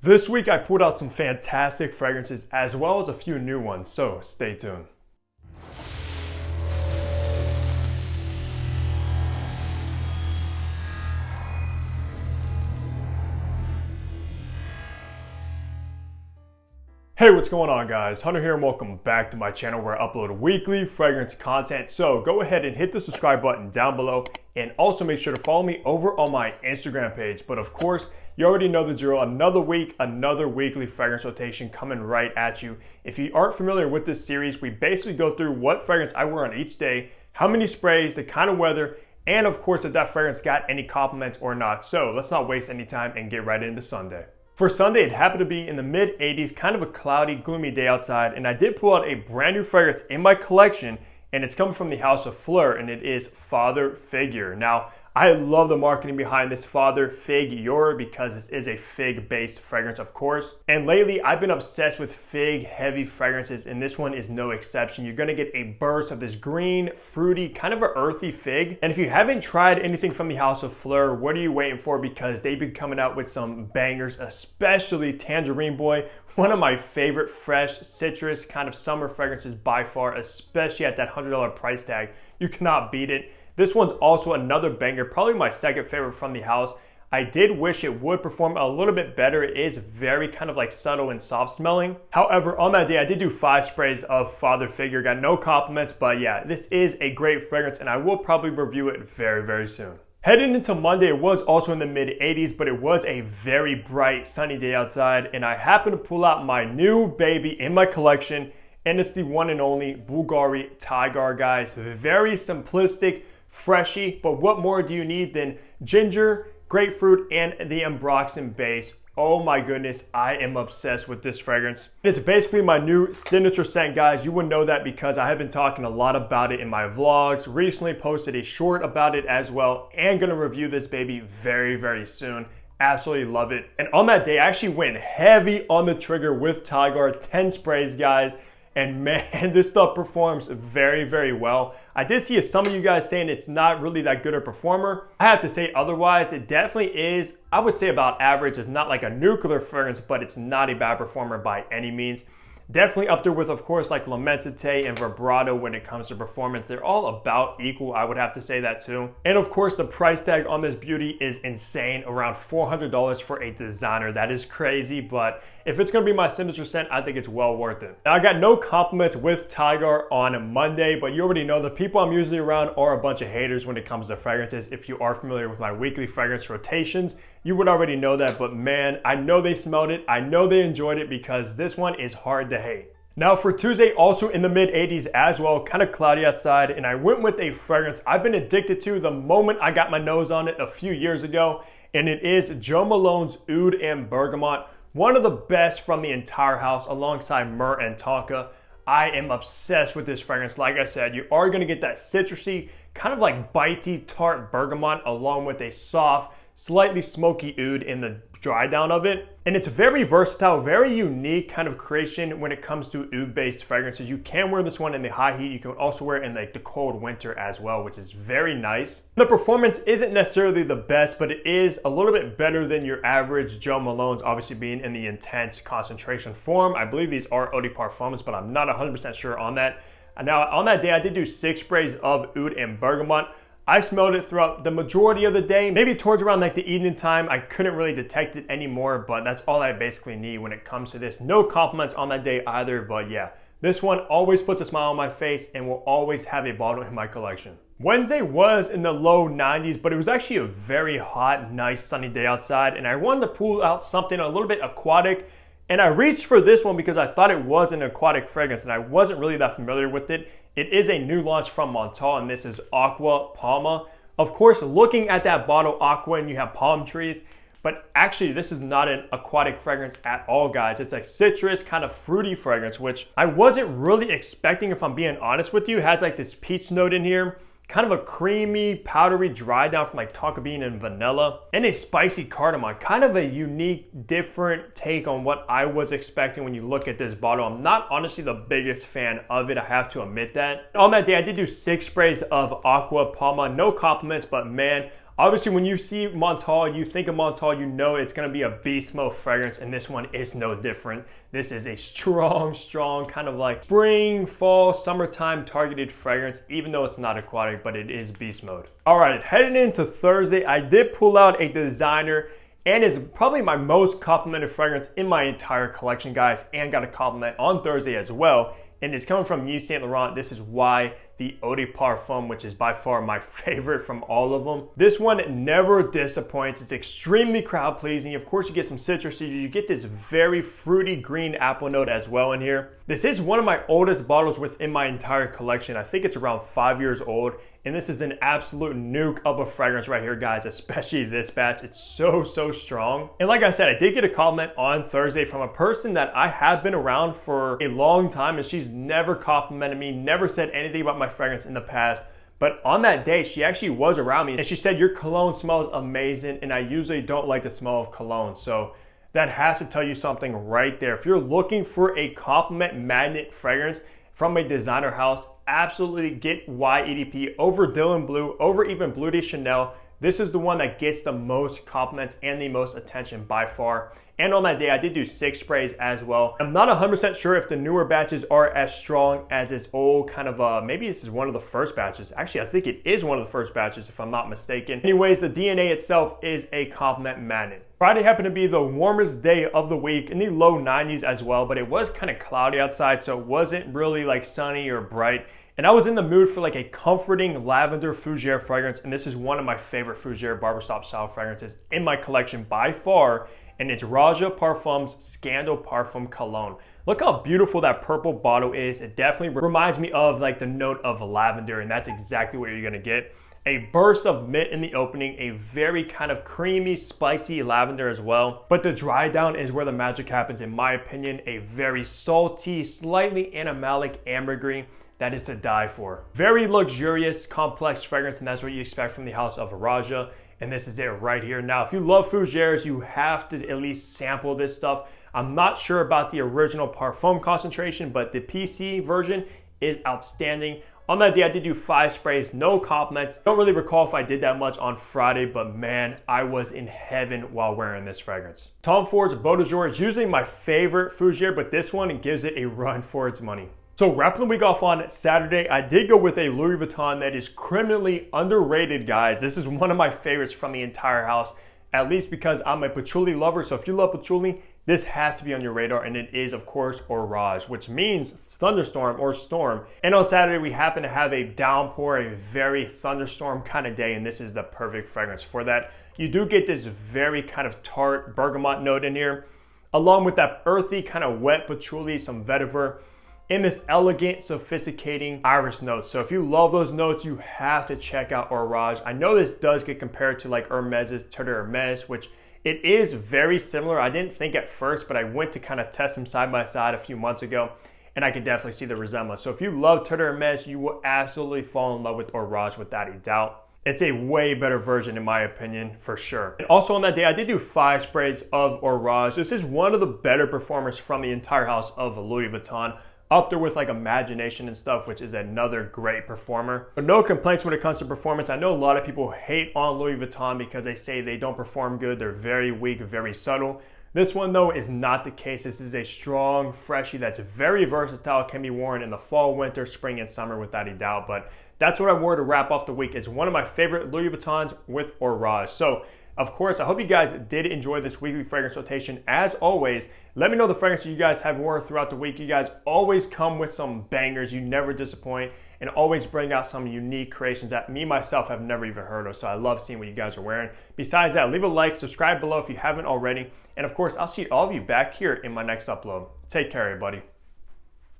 This week I pulled out some fantastic fragrances as well as a few new ones, so stay tuned. Hey, what's going on guys? Hunter here and welcome back to my channel where I upload weekly fragrance content. So go ahead and hit the subscribe button down below and also make sure to follow me over on my Instagram page. But of course, you already know the drill. Another week, another weekly fragrance rotation coming right at you. If you aren't familiar with this series, we basically go through what fragrance I wear on each day, how many sprays, the kind of weather, and of course if that fragrance got any compliments or not. So let's not waste any time and get right into Sunday. For Sunday, it happened to be in the mid 80s, kind of a cloudy, gloomy day outside, and I did pull out a brand new fragrance in my collection, and it's coming from the house of Fleur, and it is Father Figure. Now, I love the marketing behind this Father Figure because this is a fig-based fragrance, of course. And lately, I've been obsessed with fig-heavy fragrances, and this one is no exception. You're gonna get a burst of this green, fruity, kind of an earthy fig. And if you haven't tried anything from the house of Fleur, what are you waiting for? Because they've been coming out with some bangers, especially Tangerine Boy, one of my favorite fresh citrus kind of summer fragrances by far, especially at that $100 price tag. You cannot beat it. This one's also another banger, probably my second favorite from the house. I did wish it would perform a little bit better. It is very kind of like subtle and soft smelling. However, on that day, I did do 5 sprays of Father Figure. Got no compliments, but yeah, this is a great fragrance and I will probably review it very, very soon. Heading into Monday, it was also in the mid 80s, but it was a very bright, sunny day outside, and I happened to pull out my new baby in my collection, and it's the one and only Bvlgari Tygar, guys. Very simplistic, freshie, but what more do you need than ginger, grapefruit, and the ambroxan base? Oh my goodness, I am obsessed with this fragrance. It's basically my new signature scent, guys. You would know that because I have been talking a lot about it in my vlogs. Recently posted a short about it as well, and gonna review this baby very, very soon. Absolutely love it. And on that day, I actually went heavy on the trigger with Tygar, 10 sprays, guys. And man, this stuff performs very, very well. I did see some of you guys saying it's not really that good a performer. I have to say otherwise. It definitely is, I would say about average. It's not like a nuclear fragrance, but it's not a bad performer by any means. Definitely up there with, of course, like L'Immensité and Vibrato when it comes to performance. They're all about equal, I would have to say that too. And of course, the price tag on this beauty is insane, around $400 for a designer. That is crazy, but if it's gonna be my signature scent, I think it's well worth it. Now, I got no compliments with Tygar on Monday, but you already know the people I'm usually around are a bunch of haters when it comes to fragrances. If you are familiar with my weekly fragrance rotations, you would already know that, but man, I know they smelled it. I know they enjoyed it because this one is hard to hate. Now for Tuesday, also in the mid 80s as well, kind of cloudy outside, and I went with a fragrance I've been addicted to the moment I got my nose on it a few years ago, and it is Jo Malone's Oud Bergamot, one of the best from the entire house alongside Myrrh and Tonka. I am obsessed with this fragrance. Like I said, you are gonna get that citrusy, kind of like bitey, tart bergamot along with a soft, slightly smoky oud in the dry down of it. And it's very versatile, very unique kind of creation when it comes to oud-based fragrances. You can wear this one in the high heat. You can also wear it in like the cold winter as well, which is very nice. The performance isn't necessarily the best, but it is a little bit better than your average Jo Malone's, obviously being in the intense concentration form. I believe these are eau de parfums, but I'm not 100% sure on that. Now, on that day, I did do 6 sprays of oud and bergamot. I smelled it throughout the majority of the day. Maybe towards around like the evening time, I couldn't really detect it anymore, but that's all I basically need when it comes to this. No compliments on that day either, but yeah. This one always puts a smile on my face and will always have a bottle in my collection. Wednesday was in the low 90s, but it was actually a very hot, nice sunny day outside, and I wanted to pull out something a little bit aquatic. And I reached for this one because I thought it was an aquatic fragrance and I wasn't really that familiar with it. It is a new launch from Montal and this is Aqua Palma. Of course, looking at that bottle, aqua, and you have palm trees, but actually this is not an aquatic fragrance at all, guys. It's a citrus, kind of fruity fragrance, which I wasn't really expecting, if I'm being honest with you. It has like this peach note in here, kind of a creamy, powdery dry down from like tonka bean and vanilla, and a spicy cardamom. Kind of a unique, different take on what I was expecting when you look at this bottle. I'm not honestly the biggest fan of it, I have to admit that. On that day, I did do 6 sprays of Aqua Palma. No compliments, but man, Obviously, when you see menthol, you think of menthol, you know it's gonna be a beast mode fragrance, and this one is no different. This is a strong kind of like spring, fall, summertime targeted fragrance, even though it's not aquatic, but it is beast mode. All right, heading into Thursday, I did pull out a designer, and it's probably my most complimented fragrance in my entire collection, guys, and got a compliment on Thursday as well. And it's coming from Yves Saint Laurent. This is why the Eau de Parfum, which is by far my favorite from all of them. This one never disappoints. It's extremely crowd pleasing. Of course, you get some citrusy. You get this very fruity green apple note as well in here. This is one of my oldest bottles within my entire collection. I think it's around 5 years old. And this is an absolute nuke of a fragrance right here, guys, especially this batch. It's so strong. And like I said, I did get a compliment on Thursday from a person that I have been around for a long time, and she's never complimented me, never said anything about my fragrance in the past. But on that day, she actually was around me, and she said, your cologne smells amazing, and I usually don't like the smell of cologne. So that has to tell you something right there. If you're looking for a compliment magnet fragrance from a designer house, absolutely get YEDP over Dylan Blue, over even Bleu de Chanel. This is the one that gets the most compliments and the most attention by far. And on that day, I did do 6 sprays as well. I'm not 100% sure if the newer batches are as strong as this old kind of, maybe this is one of the first batches. Actually, I think it is one of the first batches if I'm not mistaken. Anyways, the DNA itself is a compliment magnet. Friday happened to be the warmest day of the week, in the low 90s as well, but it was kind of cloudy outside, so it wasn't really like sunny or bright. And I was in the mood for like a comforting lavender fougere fragrance, and this is one of my favorite fougere barbershop style fragrances in my collection by far, and it's Raja Parfum's Scandal Parfum Cologne. Look how beautiful that purple bottle is. It definitely reminds me of like the note of lavender, and that's exactly what you're gonna get. A burst of mint in the opening, a very kind of creamy, spicy lavender as well. But the dry down is where the magic happens, in my opinion. A very salty, slightly animalic ambergris that is to die for. Very luxurious, complex fragrance, and that's what you expect from the house of Raja. And this is it right here. Now, if you love fougères, you have to at least sample this stuff. I'm not sure about the original Parfum concentration, but the PC version is outstanding. On that day, I did do 5 sprays, no compliments. Don't really recall if I did that much on Friday, but man, I was in heaven while wearing this fragrance. Tom Ford's Beau de Jour is usually my favorite fougere, but this one gives it a run for its money. So wrapping the week off on Saturday, I did go with a Louis Vuitton that is criminally underrated, guys. This is one of my favorites from the entire house, at least because I'm a patchouli lover. So if you love patchouli, this has to be on your radar, and it is, of course, orage, which means thunderstorm or storm. And on Saturday, we happen to have a downpour, a very thunderstorm kind of day, and this is the perfect fragrance for that. You do get this very kind of tart bergamot note in here, along with that earthy kind of wet patchouli, some vetiver, in this elegant, sophisticating iris notes. So if you love those notes, you have to check out Orage. I know this does get compared to like Hermès's Terre de Hermès, which it is very similar. I didn't think at first, but I went to kind of test them side by side a few months ago, and I could definitely see the resemblance. So if you love Terre de Hermès, you will absolutely fall in love with Orage without a doubt. It's a way better version in my opinion, for sure. And also on that day, I did do 5 sprays of Orage. This is one of the better performers from the entire house of Louis Vuitton. Up there with like Imagination and stuff, which is another great performer. But no complaints when it comes to performance. I know a lot of people hate on Louis Vuitton because they say they don't perform good. They're very weak, very subtle. This one though is not the case. This is a strong freshie that's very versatile, can be worn in the fall, winter, spring, and summer without a doubt. But that's what I wore to wrap off the week. It's one of my favorite Louis Vuittons with Orage. So of course, I hope you guys did enjoy this weekly fragrance rotation. As always, let me know the fragrances you guys have worn throughout the week. You guys always come with some bangers. You never disappoint, and always bring out some unique creations that me, myself, have never even heard of. So I love seeing what you guys are wearing. Besides that, leave a like, subscribe below if you haven't already. And of course, I'll see all of you back here in my next upload. Take care, everybody.